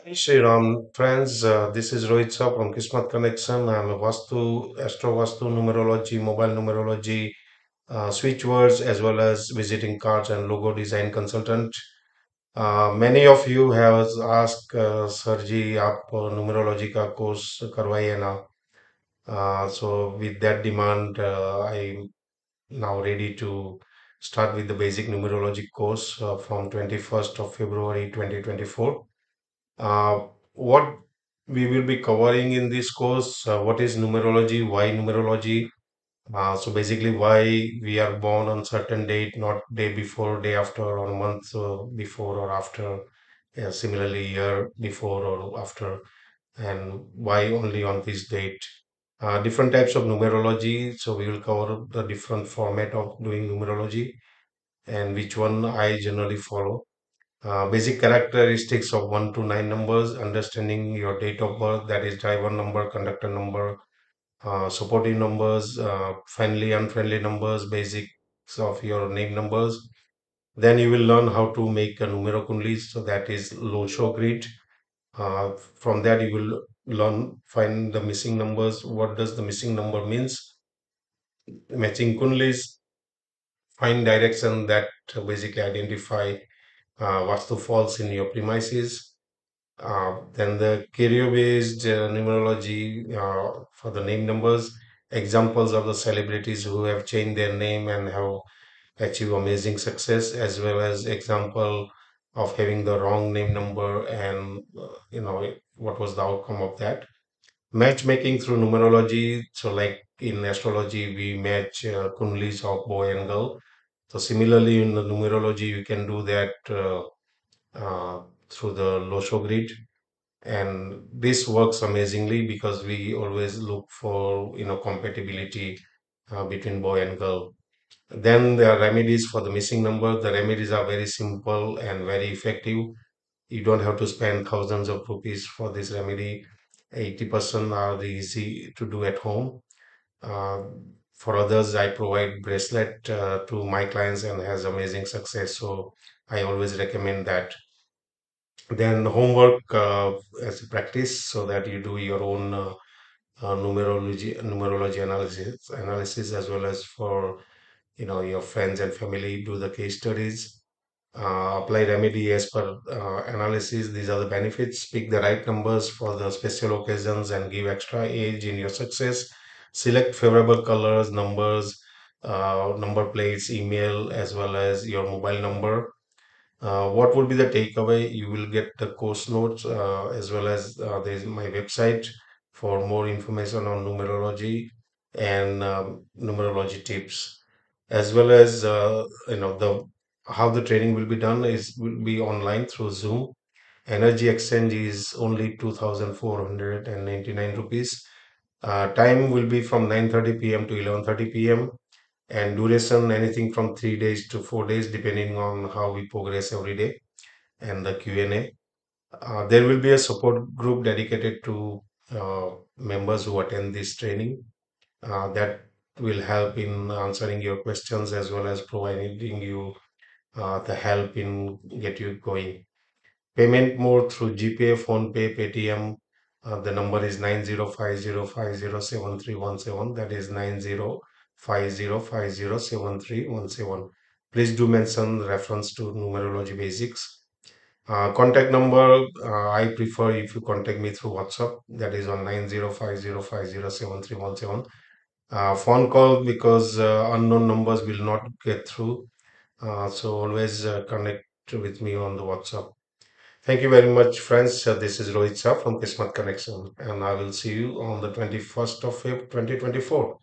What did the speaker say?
Hey Sriram, friends, this is Rohit Shah from Kismet Connection. I'm a Vaastu, Astro Vaastu, Numerology, Mobile Numerology, switch words, as well as visiting cards and logo design consultant. Many of you have asked, Sir ji, आप numerology का course करवाइए ना? So with that demand, I'm now ready to start with the basic numerology course from 21st of February 2024. What we will be covering in this course, what is numerology, why numerology, so basically why we are born on certain date, not day before, day after, or month before or after, similarly year before or after, and why only on this date. Different types of numerology, so we will cover the different format of doing numerology and which one I generally follow. Basic characteristics of 1 to 9 numbers, understanding your date of birth, that is driver number, conductor number, supporting numbers, friendly, unfriendly numbers, basics of your name numbers. Then you will learn how to make a numero kunlis, so that is low show grid. From that, you will learn find the missing numbers. What does the missing number means? Matching kunlis, find direction that basically identify what's the false in your premises. Then the career-based numerology for the name numbers, examples of the celebrities who have changed their name and have achieved amazing success, as well as example of having the wrong name number and what was the outcome of that. Matchmaking through numerology. So, like in astrology, we match kundalis of boy and girl. So, similarly, in the numerology, you can do that through the Losho grid, and this works amazingly because we always look for compatibility between boy and girl. Then there are remedies for the missing number. The remedies are very simple and very effective. You don't have to spend thousands of rupees for this remedy. 80% are easy to do at home. uh, for others, I provide bracelet to my clients and has amazing success, so I always recommend that. Then homework as a practice, so that you do your own numerology analysis, as well as for your friends and family do the case studies. Apply remedy as per analysis. These are the benefits. Pick the right numbers for the special occasions and give extra age in your success. Select favorable colors, numbers, number plates, email, as well as your mobile number. What would be the takeaway? You will get the course notes, as well as there is my website for more information on numerology and numerology tips, as well as the how the training will be done is will be online through Zoom. Energy exchange is only 2,499 rupees. Time will be from 9:30 p.m. to 11:30 p.m. and duration anything from 3 days to 4 days, depending on how we progress every day, and the Q&A. There will be a support group dedicated to members who attend this training that will help in answering your questions, as well as providing you the help in get you going. Payment mode through GPay, PhonePe, Paytm. The number is 9050507317. That is 9050507317. Please do mention reference to numerology basics. Contact number, I prefer if you contact me through WhatsApp. That is on 9050507317. Phone call, because unknown numbers will not get through. So always connect with me on the WhatsApp. Thank you very much, friends. This is Rohit Shah from Kismet Connection, and I will see you on the 21st of February 2024.